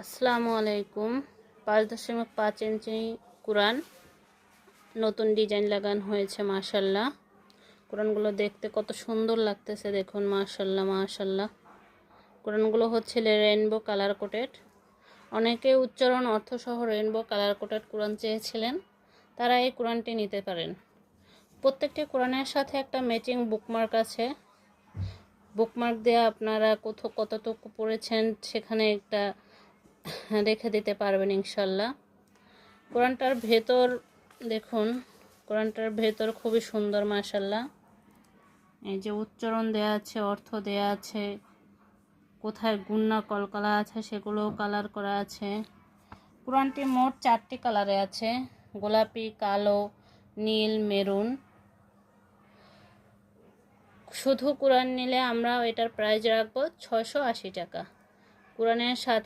আসসালামু আলাইকুম। 5.5 ইঞ্চি কোরআন, নতুন ডিজাইন লাগানো হয়েছে। মাশাল্লাহ, কোরআনগুলো দেখতে কত সুন্দর লাগতেছে দেখুন। মাশাল্লাহ মাশাল্লাহ। কোরআনগুলো হচ্ছে রেইনবো কালার কোটেড। অনেকে উচ্চারণ অর্থসহ রেইনবো কালার কোটেড কোরআন চেয়েছিলেন, তারা এই কোরআনটি নিতে পারেন। প্রত্যেকটি কোরআনের সাথে একটা ম্যাচিং বুকমার্ক আছে। বুকমার্ক দিয়ে আপনারা কতটুকু পড়েছেন সেখানে একটা রেখে দিতে পারবেন ইনশাল্লাহ। কোরআনটার ভেতর দেখুন, কোরআনটার ভেতর খুবই সুন্দর মাশাল্লাহ। এই যে উচ্চারণ দেয়া আছে, অর্থ দেয়া আছে, কোথায় গুন্না কলকলা আছে সেগুলোও কালার করা আছে। কোরআনটি মোট 4টি কালারে আছে: গোলাপি, কালো, নীল, মেরুন। শুধু কোরআন নিলে আমরা এটার প্রাইস রাখবো 680 টাকা। কোরআনের সাথে